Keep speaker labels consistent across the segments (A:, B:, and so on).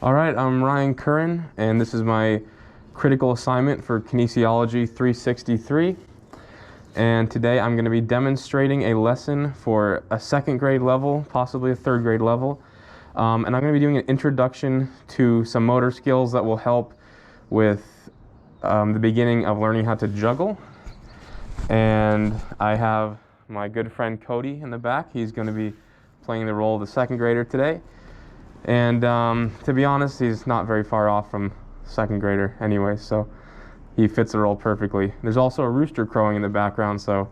A: All right, I'm Ryan Curran, and this is my critical assignment for Kinesiology 363. And today I'm going to be demonstrating a lesson for a second grade level, possibly a third grade level. And I'm going to be doing an introduction to some motor skills that will help with the beginning of learning how to juggle. And I have my good friend Cody in the back. He's going to be playing the role of the second grader today. And to be honest, he's not very far off from second grader anyway, so he fits the role perfectly. There's also a rooster crowing in the background, so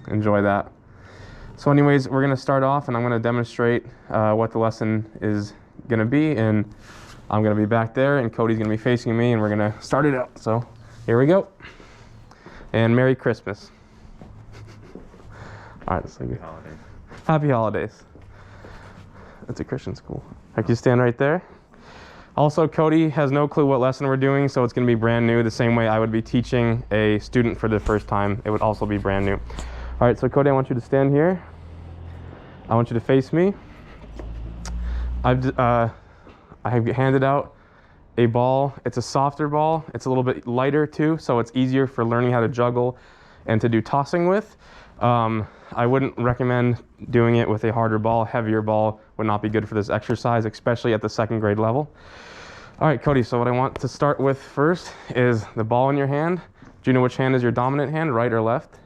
A: enjoy that. So anyways, we're going to start off, and I'm going to demonstrate what the lesson is going to be, and I'm going to be back there, and Cody's going to be facing me, and we're going to start it out. So here we go. And Merry Christmas. All right, let's Happy Holidays. Happy Holidays. It's a Christian school. I can stand right there. Also, Cody has no clue what lesson we're doing, so it's going to be brand new. The same way I would be teaching a student for the first time, it would also be brand new. All right, so Cody, I want you to stand here. I want you to face me. I have handed out a ball. It's a softer ball. It's a little bit lighter too, so it's easier for learning how to juggle and to do tossing with. I wouldn't recommend doing it with a harder ball. Heavier ball would not be good for this exercise, especially at the second grade level. All right, Cody, so what I want to start with first is the ball in your hand. Do you know which hand is your dominant hand, right or left?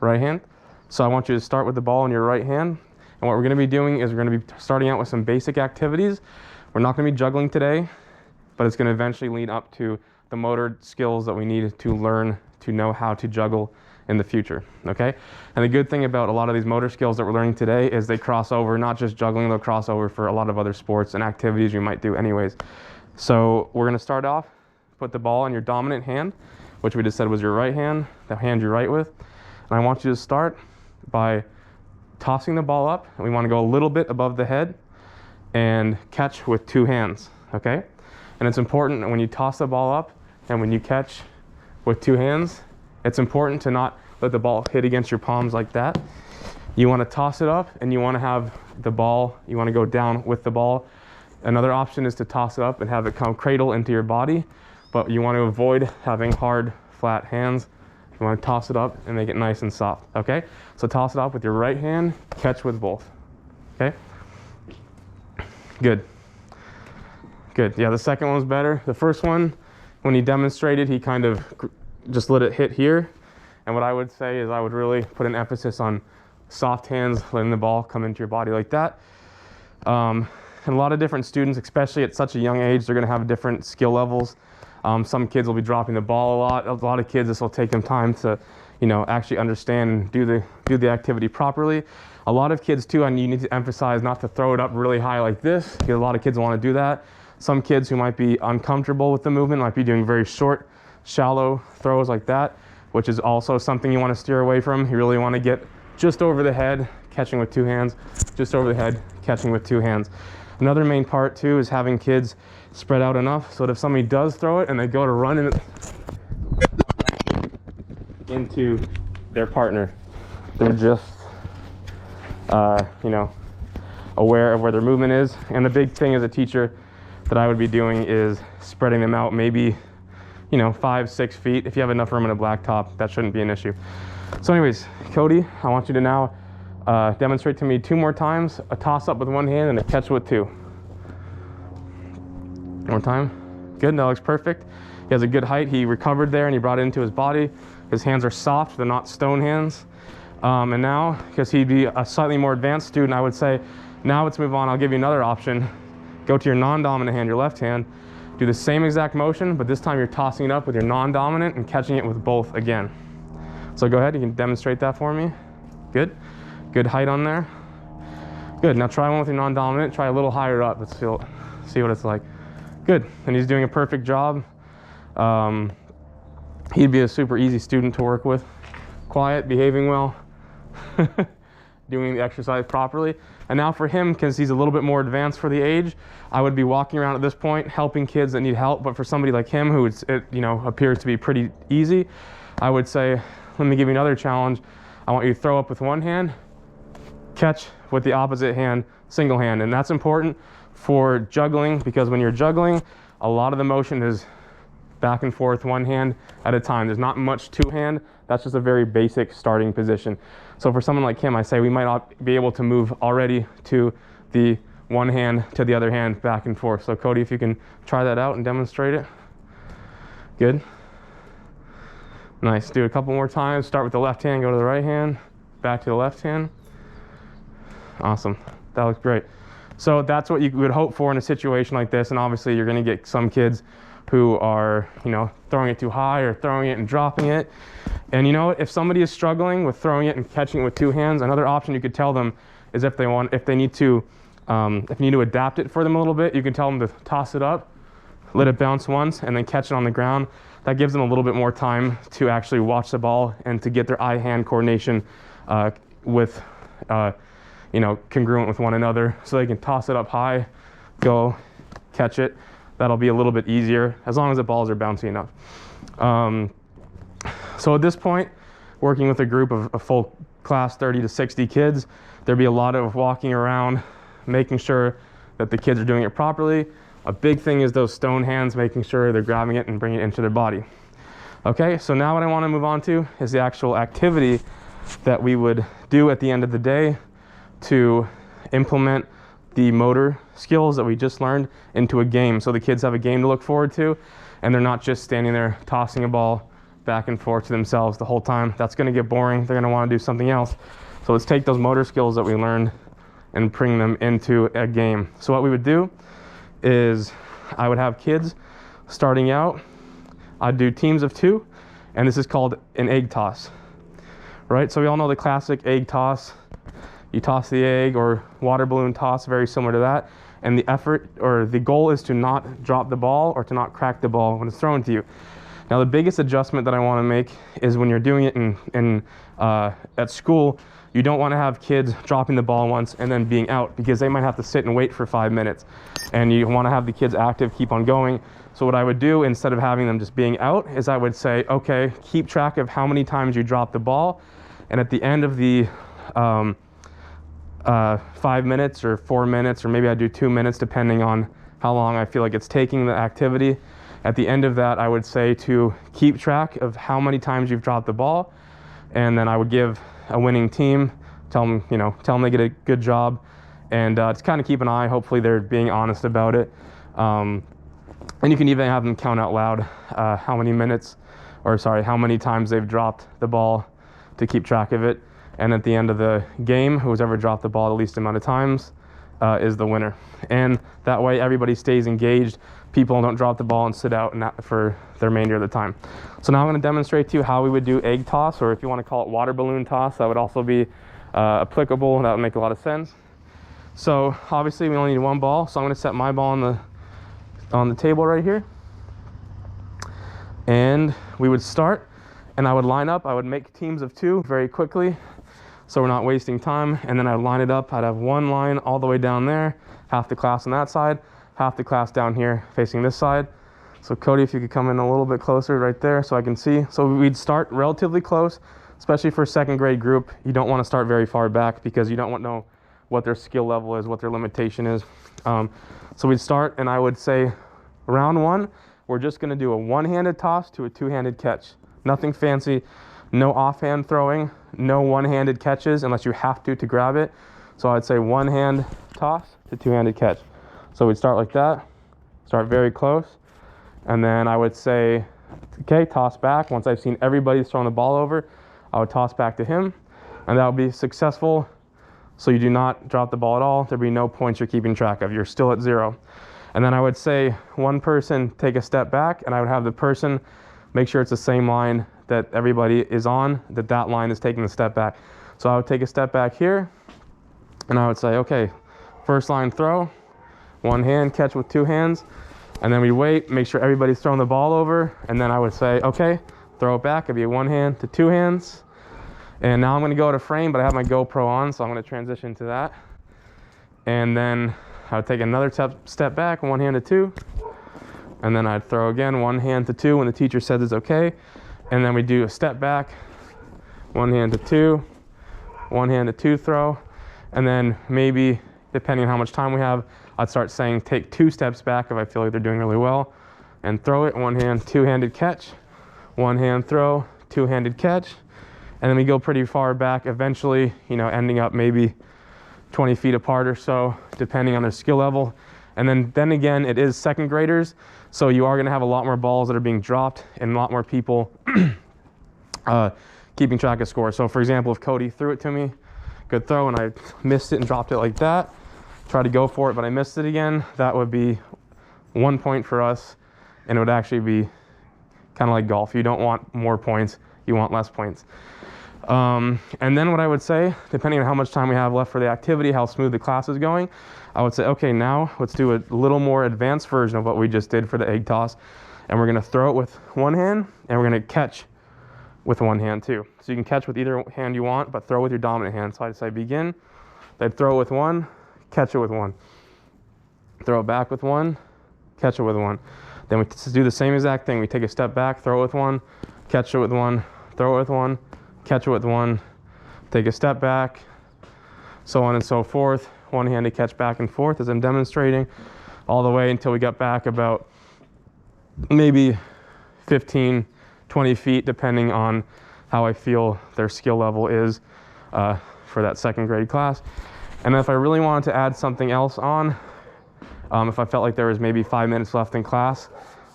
A: Right hand. So I want you to start with the ball in your right hand. And what we're going to be doing is we're going to be starting out with some basic activities. We're not going to be juggling today, but it's going to eventually lead up to the motor skills that we need to learn to know how to juggle in the future, okay? And the good thing about a lot of these motor skills that we're learning today is they cross over, not just juggling, they'll cross over for a lot of other sports and activities you might do anyways. So we're gonna start off, put the ball in your dominant hand, which we just said was your right hand, the hand you're right with. And I want you to start by tossing the ball up, and we wanna go a little bit above the head and catch with two hands, okay? And it's important that when you toss the ball up and when you catch with two hands, it's important to not let the ball hit against your palms like that. You want to toss it up, and you want to have the ball, you want to go down with the ball. Another option is to toss it up and have it come cradle into your body, but you want to avoid having hard, flat hands. You want to toss it up and make it nice and soft, okay? So toss it up with your right hand, catch with both, okay? Good. Good. Yeah, the second one was better. The first one, when he demonstrated, he kind of just let it hit here. And what I would say is I would really put an emphasis on soft hands, letting the ball come into your body like that. And a lot of different students, especially at such a young age, they're going to have different skill levels. Some kids will be dropping the ball a lot. A lot of kids, this will take them time to, actually understand and do the activity properly. A lot of kids too, and you need to emphasize not to throw it up really high like this, because a lot of kids want to do that. Some kids who might be uncomfortable with the movement might be doing very short, shallow throws like that, which is also something you want to steer away from. You really want to get just over the head, catching with two hands, just over the head, catching with two hands. Another main part too is having kids spread out enough so that if somebody does throw it and they go to run into their partner, they're just, aware of where their movement is. And the big thing as a teacher that I would be doing is spreading them out maybe 5-6 feet. If you have enough room in a blacktop, that shouldn't be an issue. So anyways, Cody, I want you to now demonstrate to me 2 more times, a toss up with one hand and a catch with two. One more time. Good, that looks perfect. He has a good height. He recovered there and he brought it into his body. His hands are soft, they're not stone hands. And now, because he'd be a slightly more advanced student, I would say, now let's move on. I'll give you another option. Go to your non-dominant hand, your left hand. Do the same exact motion, but this time you're tossing it up with your non-dominant and catching it with both again. So go ahead, you can demonstrate that for me. Good. Good height on there. Good, now try one with your non-dominant. Try a little higher up. Let's see what it's like. Good, and he's doing a perfect job. He'd be a super easy student to work with. Quiet, behaving well, doing the exercise properly. And now for him, because he's a little bit more advanced for the age, I would be walking around at this point, helping kids that need help. But for somebody like him, who appears to be pretty easy, I would say, let me give you another challenge. I want you to throw up with one hand catch with the opposite hand, single hand. And that's important for juggling, because when you're juggling, a lot of the motion is back and forth, one hand at a time. There's not much two hand. That's just a very basic starting position. So for someone like Kim, I say we might not be able to move already to the one hand to the other hand, back and forth. So Cody, if you can try that out and demonstrate it. Good. Nice. Do it a couple more times. Start with the left hand, go to the right hand, back to the left hand. Awesome. That looks great. So that's what you would hope for in a situation like this. And obviously you're going to get some kids who are, you know, throwing it too high or throwing it and dropping it. And you know what, if somebody is struggling with throwing it and catching it with two hands, another option you could tell them is if they need to adapt it for them a little bit, you can tell them to toss it up, let it bounce once, and then catch it on the ground. That gives them a little bit more time to actually watch the ball and to get their eye-hand coordination with, you know, congruent with one another, so they can toss it up high, go, catch it. That'll be a little bit easier as long as the balls are bouncy enough. So at this point, working with a group of a full class, 30 to 60 kids, there'd be a lot of walking around, making sure that the kids are doing it properly. A big thing is those stone hands, making sure they're grabbing it and bringing it into their body. Okay, so now what I want to move on to is the actual activity that we would do at the end of the day to implement the motor skills that we just learned into a game. So the kids have a game to look forward to, and they're not just standing there tossing a ball back and forth to themselves the whole time. That's going to get boring. They're going to want to do something else. So let's take those motor skills that we learned and bring them into a game. So what we would do is I would have kids starting out. I'd do teams of 2, and this is called an egg toss, right? So we all know the classic egg toss. You toss the egg, or water balloon toss, very similar to that. And the effort, or the goal, is to not drop the ball or to not crack the ball when it's thrown to you. Now the biggest adjustment that I want to make is when you're doing it at school, you don't want to have kids dropping the ball once and then being out, because they might have to sit and wait for 5 minutes. And you want to have the kids active, keep on going. So what I would do, instead of having them just being out, is I would say, okay, keep track of how many times you drop the ball. And at the end of the 5 minutes or 4 minutes, or maybe I do 2 minutes, depending on how long I feel like it's taking the activity. At the end of that, I would say to keep track of how many times you've dropped the ball. And then I would give a winning team, tell them they get a good job, and to kind of keep an eye. Hopefully they're being honest about it. And you can even have them count out loud how many times they've dropped the ball, to keep track of it. And at the end of the game, who's ever dropped the ball the least amount of times is the winner. And that way everybody stays engaged. People don't drop the ball and sit out for the remainder of the time. So now I'm going to demonstrate to you how we would do egg toss, or if you want to call it water balloon toss, that would also be applicable. That would make a lot of sense. So obviously we only need one ball, so I'm going to set my ball on the table right here. And we would start, and I would line up. I would make teams of 2 very quickly, so we're not wasting time. And then I'd line it up. I'd have one line all the way down there, half the class on that side, half the class down here facing this side. So Cody, if you could come in a little bit closer right there so I can see. So we'd start relatively close, especially for a 2nd grade group. You don't want to start very far back, because you don't want to know what their skill level is, what their limitation is. So we'd start, and I would say round 1, we're just going to do a one-handed toss to a two-handed catch. Nothing fancy, no offhand throwing, no one-handed catches unless you have to grab it. So I'd say one-hand toss to two-handed catch. So we'd start like that, start very close, and then I would say, okay, toss back. Once I've seen everybody's throwing the ball over, I would toss back to him, and that would be successful. So you do not drop the ball at all. There'd be no points you're keeping track of. You're still at 0. And then I would say one person take a step back, and I would have the person make sure it's the same line that everybody is on, that line is taking the step back. So I would take a step back here, and I would say, okay, first line throw, one hand, catch with 2 hands, and then we wait, make sure everybody's throwing the ball over, and then I would say, okay, throw it back. It'd be 1 hand to 2 hands. And now I'm going to go to frame, but I have my GoPro on, so I'm going to transition to that. And then I would take another step back, 1 hand to 2. And then I'd throw again, 1 hand to 2 when the teacher says it's okay. And then we do a step back, 1 hand to 2, 1 hand to 2 throw. And then maybe, depending on how much time we have, I'd start saying take 2 steps back if I feel like they're doing really well, and throw it, one hand, two-handed catch, one hand throw, two-handed catch. And then we go pretty far back, eventually, you know, ending up maybe 20 feet apart or so, depending on their skill level. And then again, it is second graders, so you are gonna have a lot more balls that are being dropped and a lot more people keeping track of score. So for example, if Cody threw it to me, good throw, and I missed it and dropped it like that, try to go for it, but I missed it again, that would be 1 point for us, and it would actually be kind of like golf. You don't want more points, you want less points. And then what I would say, depending on how much time we have left for the activity, how smooth the class is going, I would say, okay, now let's do a little more advanced version of what we just did for the egg toss. And we're gonna throw it with one hand, and we're gonna catch with one hand too. So you can catch with either hand you want, but throw with your dominant hand. So I'd say begin, then throw it with one, catch it with one. Throw it back with one, catch it with one. Then we just do the same exact thing. We take a step back, throw it with one, catch it with one, throw it with one, catch it with one, take a step back, so on and so forth. One-handed catch back and forth as I'm demonstrating, all the way until we get back about maybe 15, 20 feet, depending on how I feel their skill level is for that second grade class. And if I really wanted to add something else on, if I felt like there was maybe 5 minutes left in class,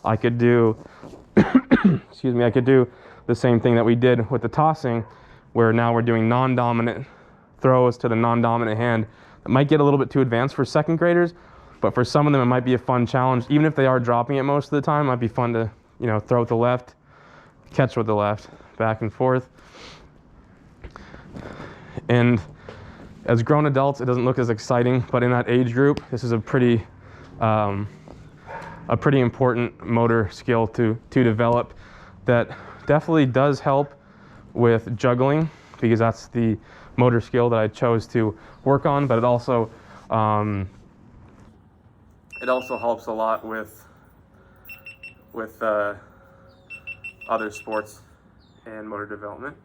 A: I could do, excuse me, I could do the same thing that we did with the tossing, where now we're doing non-dominant throws to the non-dominant hand. It might get a little bit too advanced for second graders, but for some of them it might be a fun challenge. Even if they are dropping it most of the time, it might be fun to, you know, throw with the left, catch with the left, back and forth. And as grown adults, it doesn't look as exciting, but in that age group, this is a pretty important motor skill to develop that definitely does help with juggling, because that's the motor skill that I chose to work on, but it also helps a lot with other sports and motor development.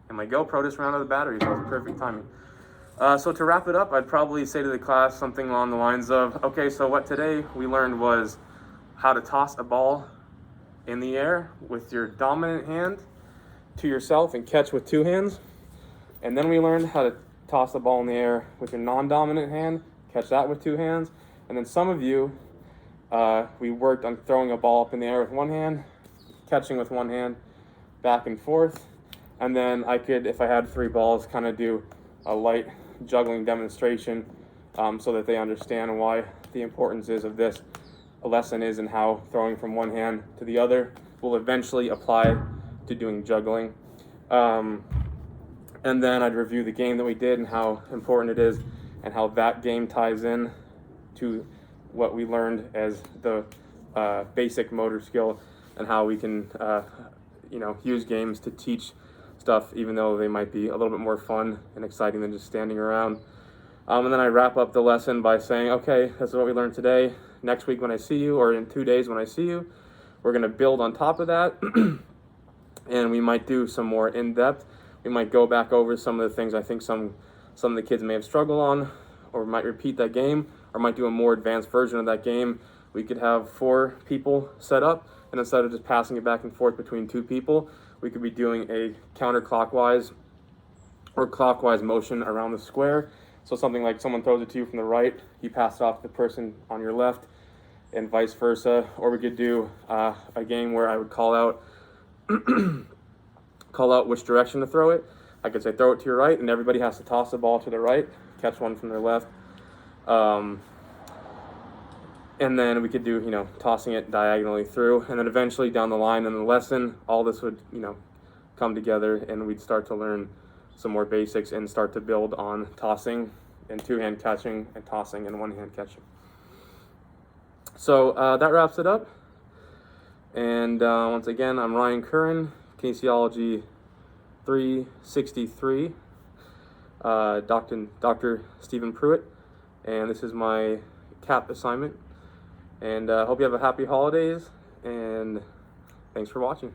A: And my GoPro just ran out of battery, so it's perfect timing. So to wrap it up, I'd probably say to the class something along the lines of, okay, so what today we learned was how to toss a ball in the air with your dominant hand to yourself and catch with 2 hands. And then we learned how to toss the ball in the air with your non-dominant hand, catch that with 2 hands. And then some of you, we worked on throwing a ball up in the air with 1 hand, catching with 1 hand, back and forth. And then I could, if I had 3 balls, kind of do a light juggling demonstration so that they understand why the importance is of this lesson is, and how throwing from 1 hand to the other will eventually apply to doing juggling. And then I'd review the game that we did and how important it is, and how that game ties in to what we learned as the basic motor skill, and how we can use games to teach stuff, even though they might be a little bit more fun and exciting than just standing around. And then I wrap up the lesson by saying, okay, this is what we learned today. Next week when I see you, or in 2 days when I see you, we're going to build on top of that. And we might do some more in-depth. We might go back over some of the things I think some of the kids may have struggled on, or might repeat that game, or might do a more advanced version of that game. We could have 4 people set up, and instead of just passing it back and forth between 2 people, we could be doing a counterclockwise or clockwise motion around the square. So something like someone throws it to you from the right, you pass it off to the person on your left, and vice versa. Or we could do a game where I would call out which direction to throw it. I could say throw it to your right, and everybody has to toss the ball to the right, catch one from their left. And then we could do, tossing it diagonally through. And then eventually down the line in the lesson, all this would, come together, and we'd start to learn some more basics and start to build on tossing and 2-hand catching, and tossing and 1-hand catching. So that wraps it up. And once again, I'm Ryan Curran, Kinesiology 363, Dr. Stephen Prewitt, and this is my CAP assignment. And hope you have a happy holidays, and thanks for watching.